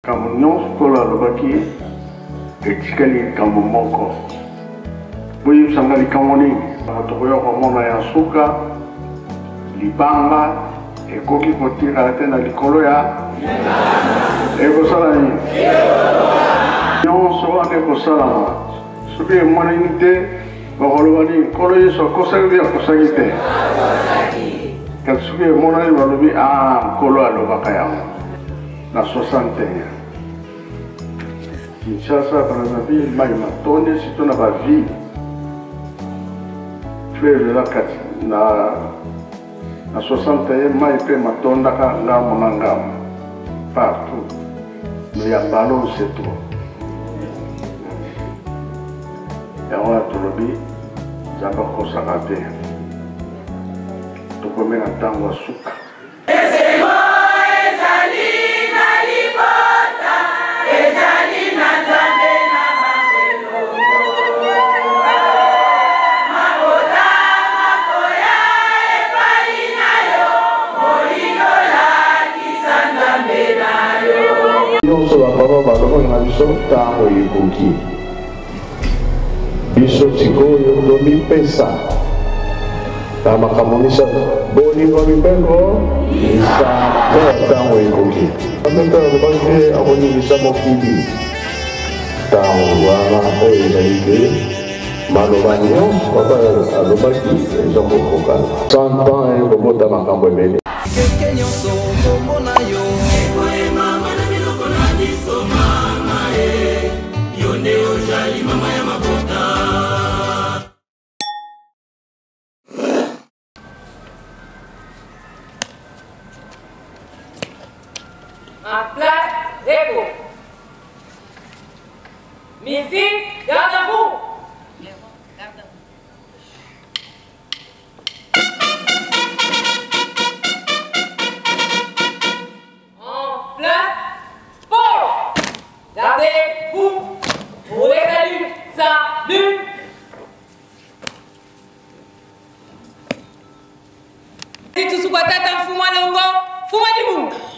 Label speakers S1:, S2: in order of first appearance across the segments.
S1: Kamunyo kola lobaki etikali kamumoko. Buyu sangali kamoni matokoyo komona ya suka libanga ekoki kotira tena likolo ya ekosala nini nyonso wana ekosalama soki emonani te bakoloba nini nkolo yesu akosaki te akosaki te kasi soki emonani balobi nkolo alobaka yango na 61 Kinshasa Brazzaville mai matonde sito na baville fleuve la kati na 61 mai pe matondaka ngamo na ngamo partout mais ya ballon c'est trop yango ya tolobi zamba kosaka te tokomela ntango ya suka nyonso bapapa balobaka na biso ntango ekoki biso sikoyo tomipesa na makambo misato bolingo mibeko lisambo ntango ekoki ameka alobaki te akoningisa mokili ntango wana oyo ezali te maloba nyonso papa alobaki eza kokoka 100 ans ekobota makambo ebele
S2: En place dépôt. Musique, garde à vous. En place, sport. Gardez-vous. Pour les saluts, salut. Tout ce que t'as fuma longo, fuma du bout.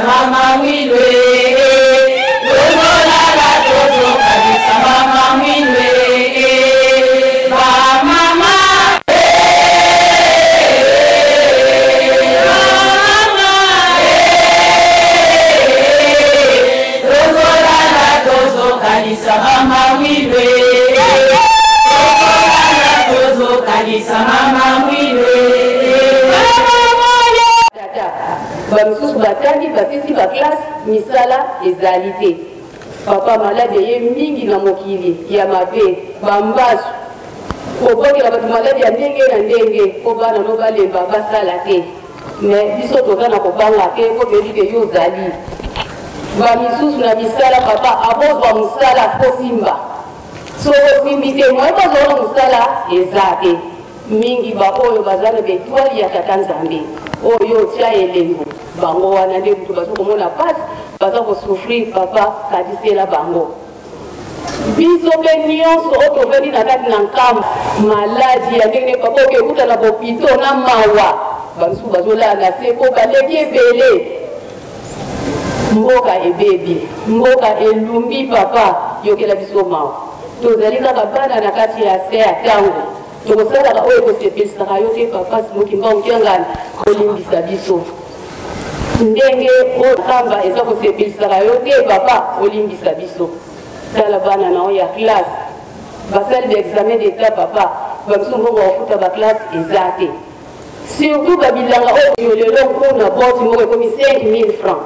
S2: mama mwilwe tozolala tozokanisa mama mwilwe bamama tozolala tozokanisa mama mwilwe tozokanisa mama mwilwe
S3: bamisusu batandi bapesi baklasse misala ezali te papa malade ye mingi na mokili ya mabe bambasu kobokela bato malade ya ndenge na ndenge po bana no balemba basala te me biso toza na kobanga te po toyebi ke yo ozali bamisusu na misala papa abozwa mosala po simba so osimbi te moye bazwaka mosala eza te mingi baoyo baza na betwali ya tata nzambe oyo tia elembo bango wana nde mutu baza komona pasi baza kosufrir papa kadisela bango biso mpe nyonso oyo tovandi na kati na nkambo maladi ya ndenge papa okekuta na bopito na mawa bamisusu bazolala na se po baleki ebele mboka ebebi mboka elumbi papa yokela biso mawa tozali kaka bana na kati ya se ya ntango tokosalaka oyo ekosepelisaka yo te papa simokimba okiangana kolimbisa biso ndenge oyo kamba eza kosepelisaka yo te papa olimbisa biso tala bana na oyo ya classe basali baexamen d'état papa bamisu mbongo bakofuta baklasse eza te surtout babilanga oyo lelo mpona boti moko ekomi 5000 francs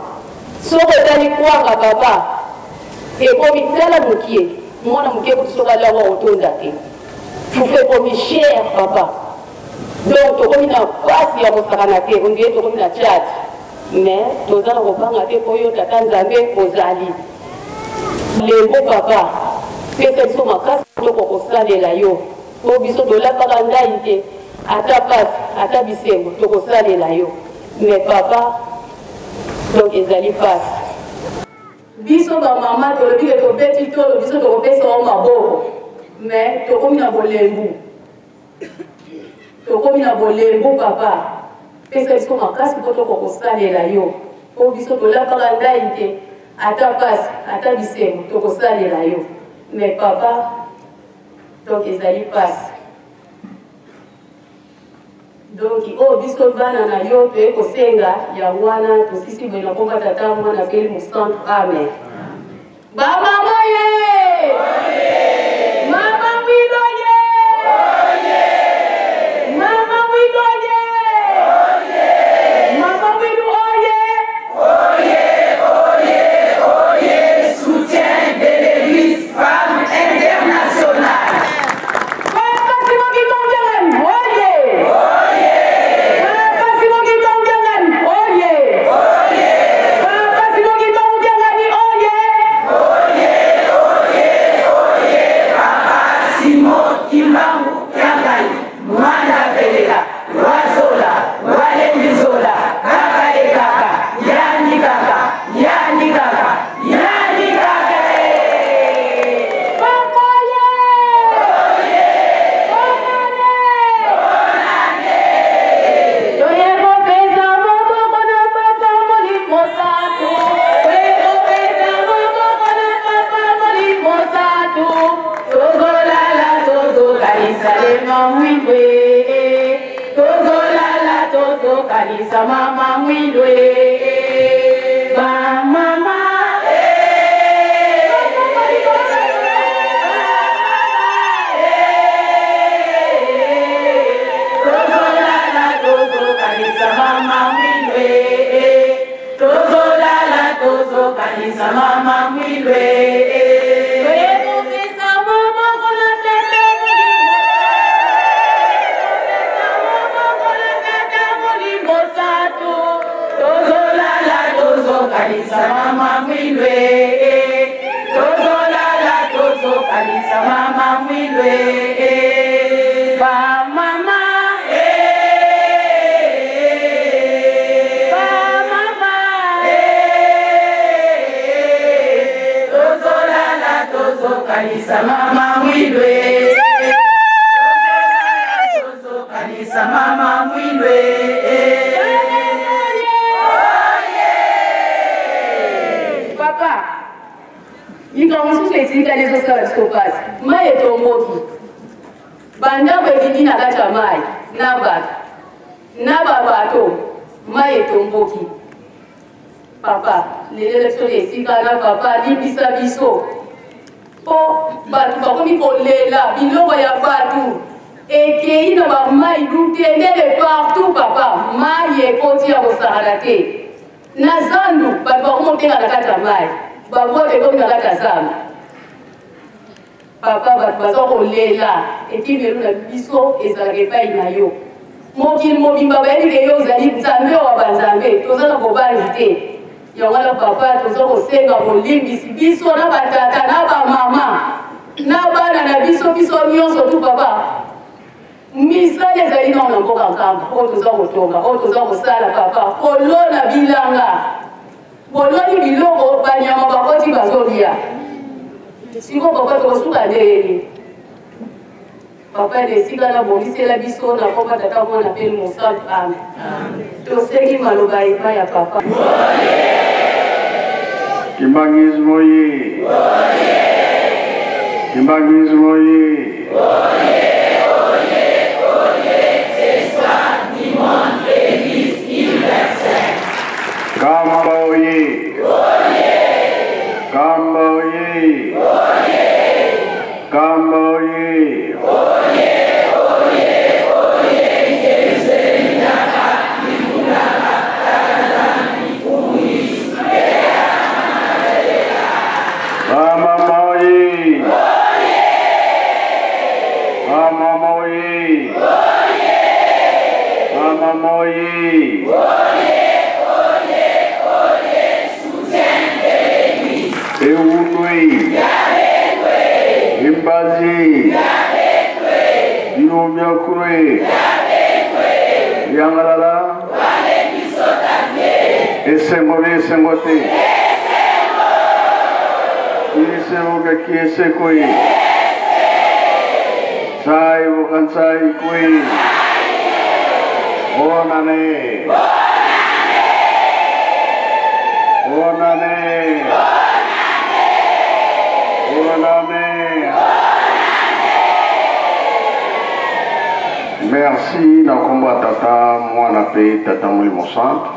S3: soko etali kwanga papa ekomi tala mokie mwana mokie kuti soki alawa otonda te fufe ekomi cher papa donc tokomi na pasi ya kosakana te ondie tokomi na Tchad mais toza na kobanga te po yo tata nzambe ozali lembo papa pesa biso makasi toko kosalela yo po biso tolapaka ndai te ata pasi ata bisengo tokosalela yo mais papa donc ezali pasi biso bamama tolobi ke tobeti tolo biso tokopesa o maboko mais tokomi na bolembu tokomi na bolembu papa pesa biso makasi po tokokosalela yo po biso tolapaka ndai te ata pasi ata bisengo tokosalela yo mais papa donc ezali pasi donc oyo biso bana na yo toye kosenga yango wana tosisi boye na komba tata mwana peli mosantre amen bamama ye mama mwilo ye mama mwilo ye mama mwilo oye
S2: soutien de l'église femme internationale
S3: papa simoki tongeran oye
S2: mama mwilwe ba mama tozolala tozokanisa mama mwilwe tozolala tozokanisa mama mwilwe mama mwilwe tozolala tozokanisa mama mwilwe ba mama ba mama tozolala tozokanisa mama mwilwe tozokanisa mama mwilwe
S3: papa likambo mosusu etikali ezosala biso mpasi mai etomboki bandako elindi na kati ya mai na bato na babato mai etomboki papa lelo biso esika na papa limbisa biso mpo bato bakomi kolela biloko ya bato ekei na bamai lutendele partout papa mai ekoti ya kosakana te na zandu bato bakomi otenga na kati ya mai babote ekomi na kati ya zamba papa bato baza kolela ekimelu na biso ezalaka epai na yo mokili mobimba bayebi ke yo ozali nzambe wa banzambe toza na kobangi te yango wana papa toza kosenga kolimbisi biso na batata na bamama na bana na biso nyonso tu papa misala ezali nao na mboka nkamba oyo toza kotonga oyo toza kosala papa kolona bilanga boloni biloko banyama bakoti bazolia siko papa tokosuka ndeyeli papa esika na bomisela biso na komba tata mwana mpe mosantu amen tosengi maloba epai ya papa
S1: Kimbangismo ye. Kimbangismo ye. Kamboye. Kamboye. Kamboye. Imbazi, Yumyakure, Yangalala, Esengovi, Esengote, Isemoga Kiesekoi, Sai Vokansai Kui, Onane, Onane, Onane. Merci na komba tata mwana pe tata molimo santo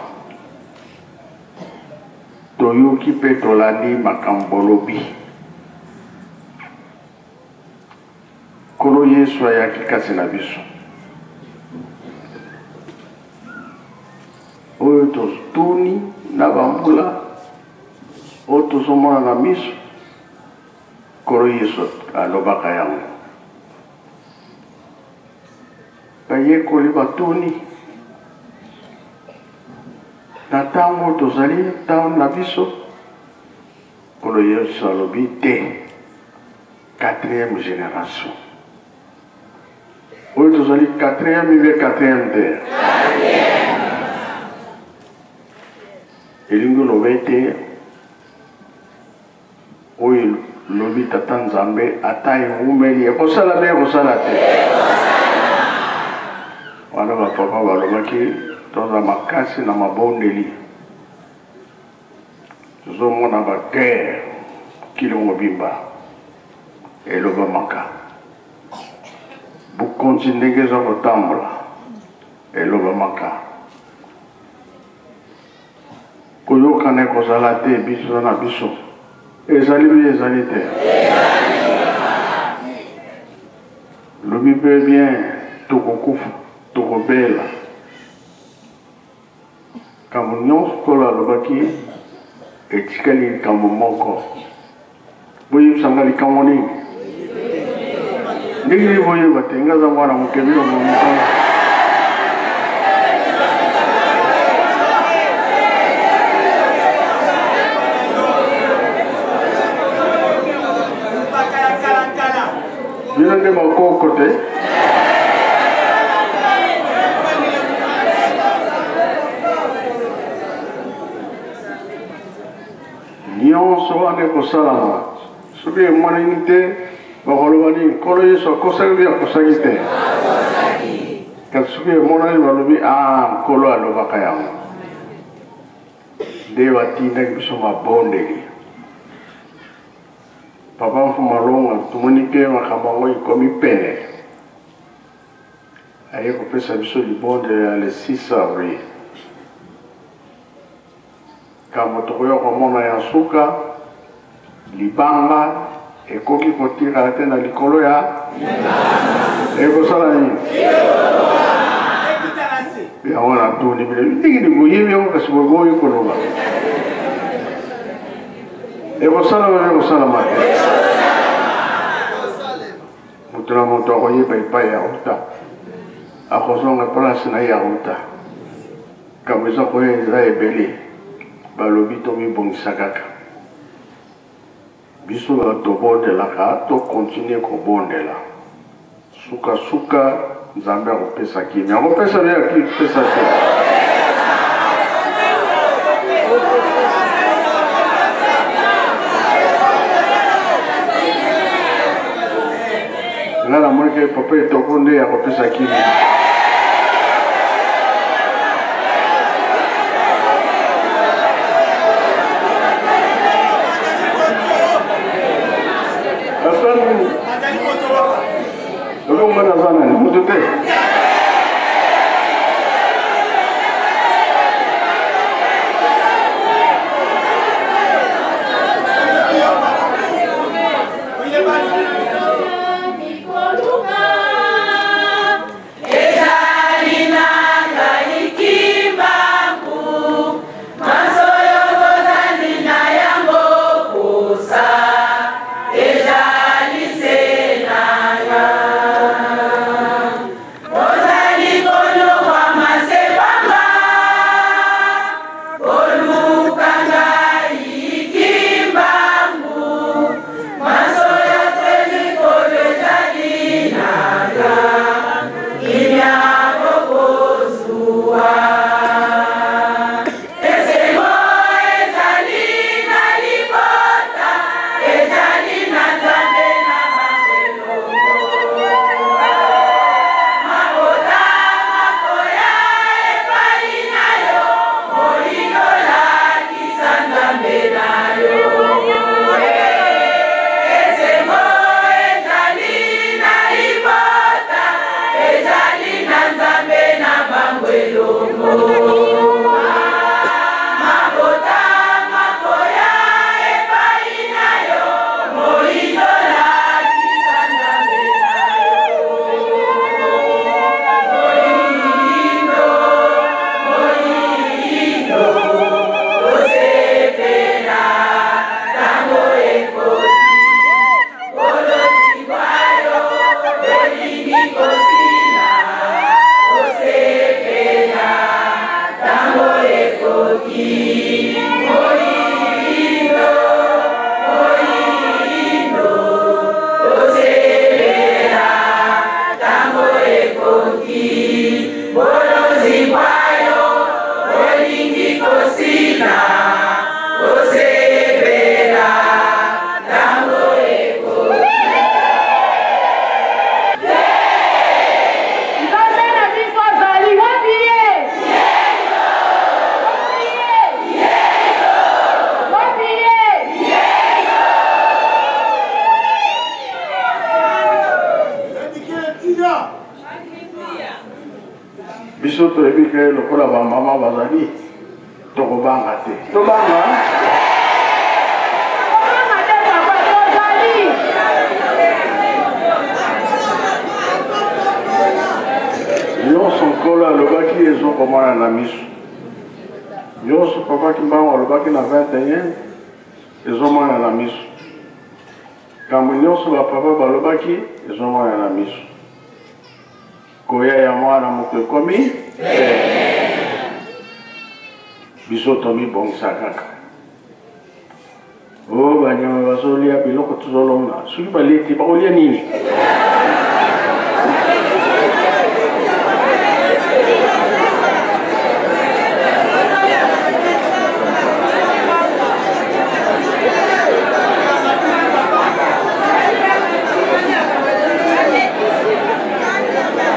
S1: toyoki pe tolandi makambo lobi kolo yesu ayaki kasi na biso oyo totuni na bambula oyo tozomona na miso kolo yesu alobaka yango bayekoli batuni na ntango tozali ntango na biso kolo yesu alobi te 4e génération oyo tozali 4e ive 4e terre elingi oloba ete oyo lobi tata nzambe ata ewumeli ekosala te ekosala te wana bapapa balobaki toza makasi na mabondeli tozomona bagere kili mobimba eloba maka bukonzi ndenge eza kotambola eloba maka koyokana ekozala te biso na biso ezali bi ezali te lobi mpe bien tokokufa tokobela kambo nyonso kolo alobaki etikali likambo moko boyebisanga likambo nini ndenge boyeba te nga za mwana moke bino momokolo bino nde bakoko te nyonso wana ekosalama soki emonani te bakoloba nini nkolo yesu akosaki bi akosaki te kasi soki emonani balobi nkolo alobaka yango nde batindaki biso mabondeli Papa Mfumalonga, tumunike makambo ikomi pene. Aye kopesa biso libonde le 6 avril. Kambo tokoyo komona ya suka, libanga, ekoki kotira te na likolo ya ekosala nini? Yango na tuni bile bitiki ni boyebi yango kasi boyebi koloba. Ekosala wana ekosala mate. Mutuna moto akoyeba epai ya uta. Akozonga place na ya uta. Kambo eza koya eza ebele. Balobi tomibongisa kaka. Biso tobondelaka to continue kobondela. Suka Nzambe akopesa kimi. Akopesa bia akipesa te. Ngala mweke papa etokonde akopesa kimi. Mwana zana ni mtu te. Biso to ebi ke lokola ba mama bazali to kobanga te. To banga. Nyonso kola lobaki ezo komona na miso. Nyonso papa kimbango lobaki na 21 ezo mona na miso. Kambo nyonso ba papa balobaki ezo mona na miso. Koya ya mwana moto komi biso tomi bongisa kaka. Oh banyama bazolia biloko tuzolonga. Soki baleti bakolia nini?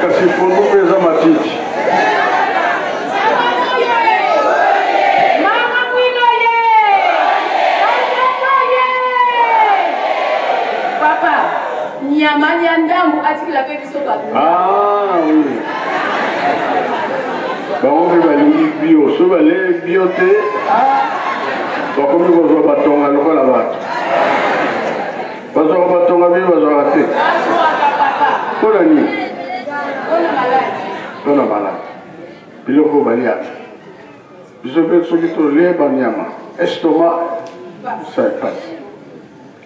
S1: Kasi fondo pesa matiti.
S3: nyama ya ndambu atikila pe biso ba.
S1: Ah oui. Bango balingi bio, so bale bio te. Bakomi kozwa batonga lokola bato. Bazwa batonga bi bazwa te. Pona ni? Pona malade. Biloko balia. Biso pe soki to le banyama. Estomac ça passe.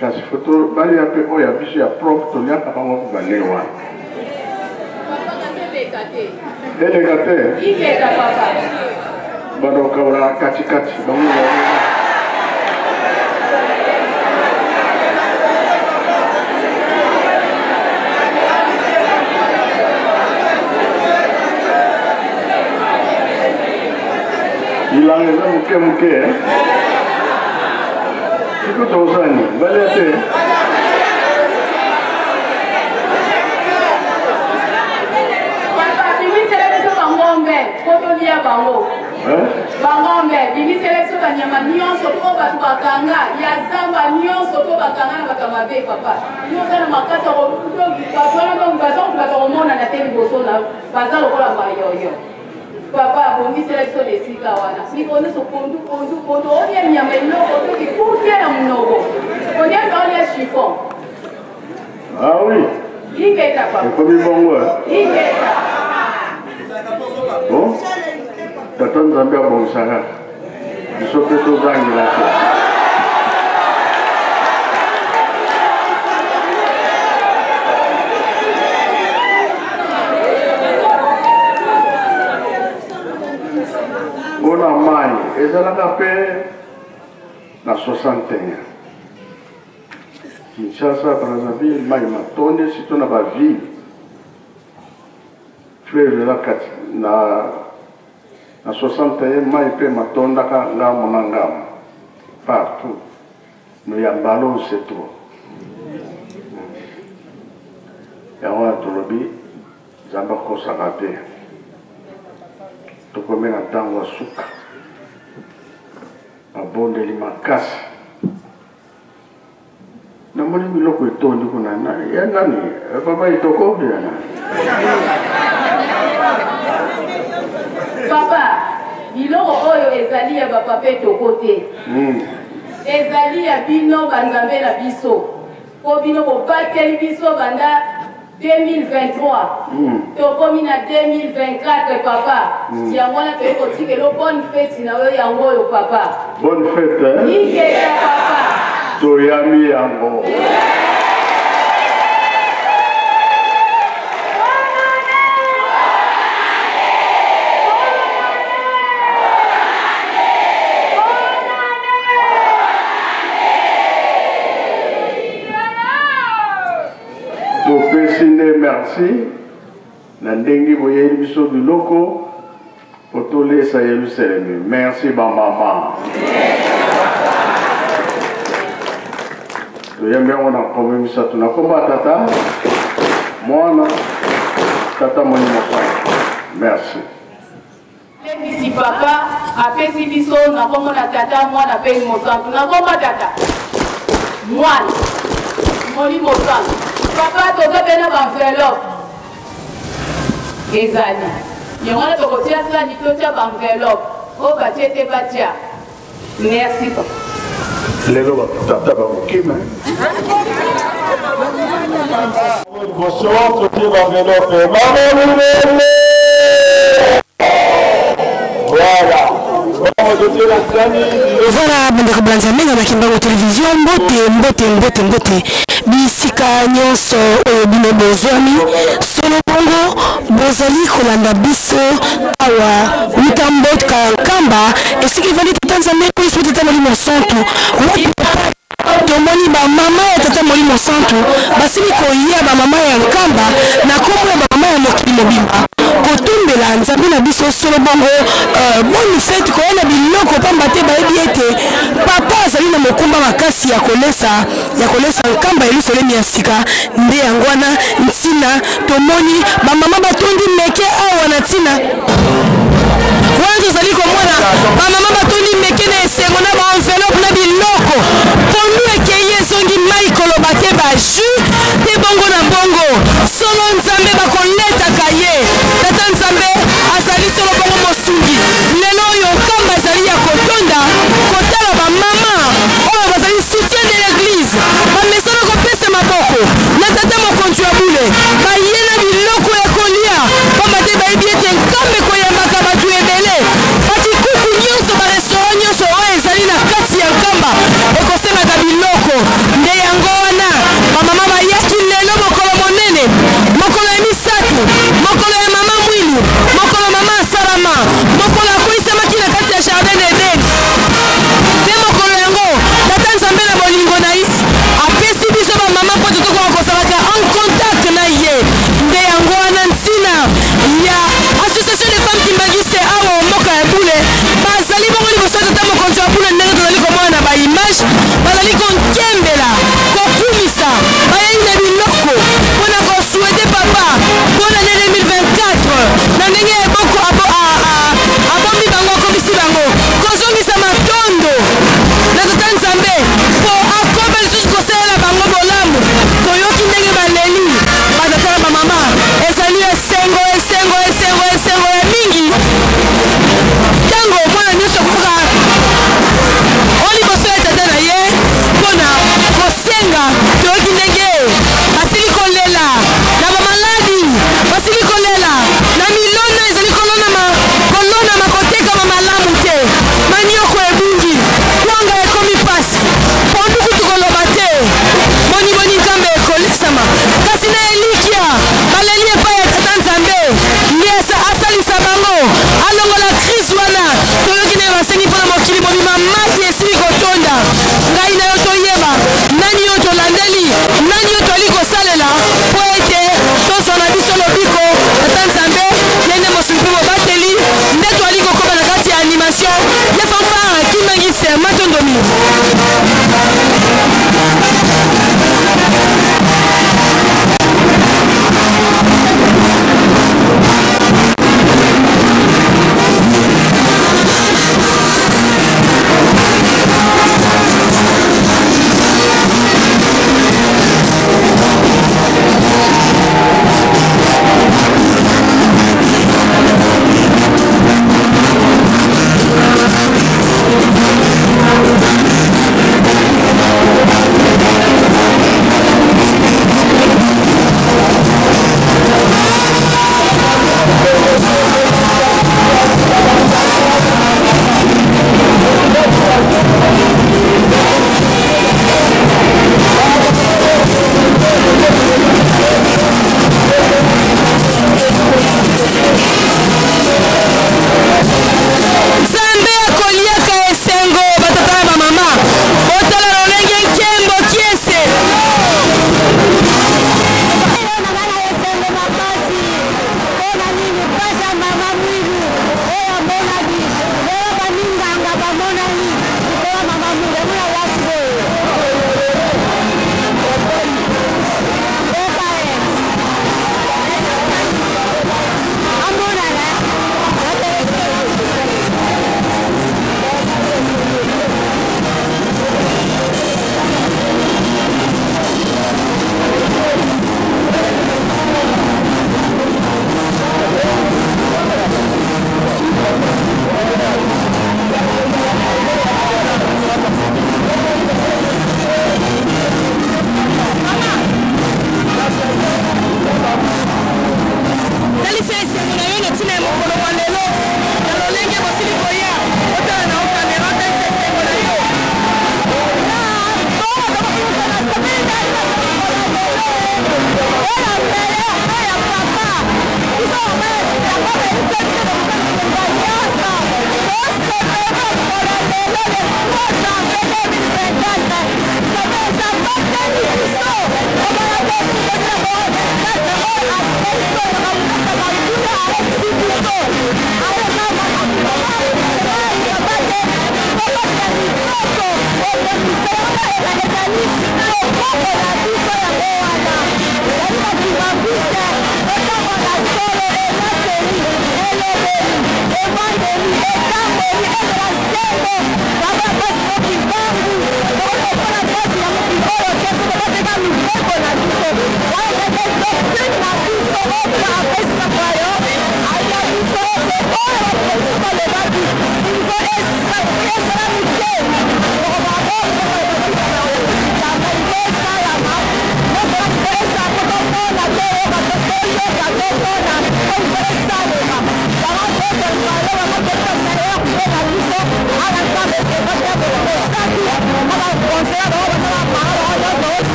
S1: Kasi photo balia pe oya biso ya propre to lia kapango ko balewa. Delegate.
S3: Iketa papa.
S1: Bado kaura kati bangu. Ilangeza muke Iko tozani, balete.
S3: Papa, bimi selection bangombe, koto lia bango. Bangombe, bimi selection banyama nyonso to batu bakanga, ya zamba nyonso to bakanga na bakamabe papa. Nyonso na makasa ko batwana ba mona na tele boso na bazalo kola mayoyo. Papa, bongi selection de sika wana. Ni kone so pondu, oni ya nyama inoko, toki kutia na mnogo. Oni ya kaoli ya chiffon.
S1: Ah oui.
S3: Iketa papa.
S1: Komi bongo.
S3: Iketa.
S1: Bon. Tata Nzambe abonsaka. Biso pe tozangela te. Bona mai, ezalaka pe na 61. Kinshasa, Brazzaville, mai matonde, sito na ba ville. Fleuve la kati na 61 mai pe matonda ka ngamo na ngamo. Partout. No ya mbalo c'est trop. Ya wa tolobi zamba kosaka te. Tokomena ntango ya suka abondeli makasi namoni biloko etondi kuna ya nani papa itoko yana
S3: papa biloko oyo ezali ya bapapa etoko te ezali ya bino banzambe na biso po bino bobateli biso banda 2023 tokomi na 2024 papa yango wana toyei kotikela bonne fete na oyo yango oyo papa
S1: bonne fete
S3: iketa papa
S1: toyami yango merci na ndengi boyeli biso biloko otolesa Yerusalem. Merci ba mama. Toyembe ona komemisa tunakomba tata mwana tata moni mosai. Merci.
S3: Si papa apesi biso na kombo na tata mwana pe mosantu na komba tata mwana moni mosantu papa toza bena ba enveloppe ezali yongana tokotia sani totia ba enveloppe o batie te batia merci papa
S1: lelo ba tata ba mokima
S4: bonsoir totie ba enveloppe
S5: Voilà, bandeko Blanzambe na bakimbango télévision mbote bisika nyonso oyo bino bozwami solo bongo bozali kolanda biso awa mitambo kamba esika evali tata Nzambe ko iso tata Molimo Santu tomoni ba mama ya tata Molimo Santu basili koya ba mama ya nkamba na kombo ya ba mama ya mokili mobimba kotumbela Nzambe na biso solo bongo bonne fête koyena biloko pamba te bayebi ete papa azali na mokumba makasi ya kolesa nkamba Yerusalemi ya sika nde yango wana ntina tomoni bamama batondi meke awa na ntina wana tozali komona bamama batondi meke na esengo na baenveloppe na biloko pondu ekei ezongi mai koloba te baju te bongo na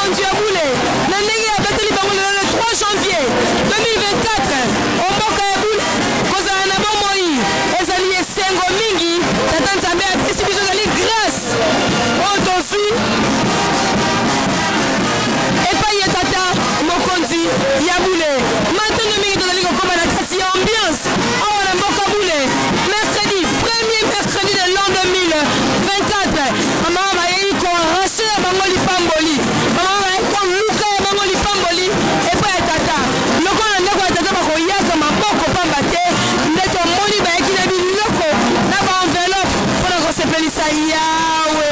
S5: mokonzi ya bule na ndenge ya beteli bango le 3 janvier 2024 omboka ya bule kozala na bomoi ezali esengo mingi tata nzambe apesi biso ezali grâce oyo tozwi epai ya tata mokonzi ya bule matendo mingi tozali kokoma na kati ya ambiance awa na mboka bule mercredi premier mercredi de l'an 2024 mama bayei koarrache ya bango lipamboli mama bayei koluka ya bango lipamboli epai ya tata lokola ndeko ya tata bakoyaka maboko pamba te nde tomoni bayeki na biloko na baenveloppe mpona kosepelisa yawe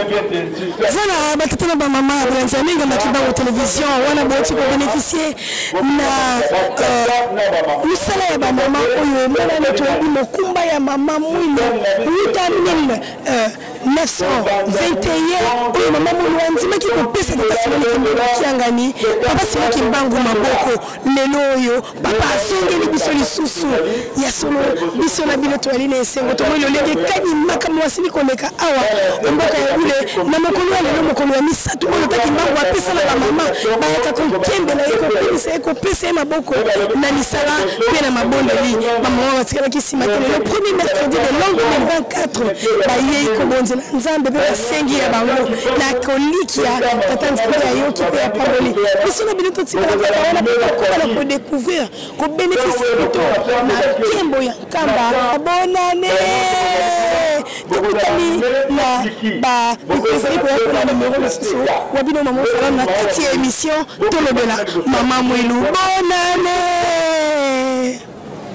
S5: Voilà, batata ba mama Blanza minga makibango télévision wana boti ko bénéficier na musala ya ba mama oyo mwana neto bi mokumba ya mama mwino 921 oyo mama mwino anzimaki kopesa basimani kiangani papa simaki mbangu maboko lelo oyo papa asongeli biso lisusu ya solo biso na bino to alina esengo to moyo lenge kani makambo wasili koleka awa mboka ya bule na mokolo ya lelo mokolo ya misatu oyo taki mbangu apesa na bamama bayaka kokembe na ekopelisa ekopesa ye maboko na misala mpe na mabondeli bamama batikalaki nsima te lelo premier mercredi de l'an 2024 bayei kobonzela nzambe mpe basengi ya bango na kolikia tata nzambe ayoki mpe ya pamboli biso na bino totikala kaka wana mpe bakoba na kodécouvrir kobénéficie plutôt na nkembo ya nkamba bonane tokutani na ezali koyakola numero lisusu wabino mama osala na kati ya émission tolobela mama mwilu bonane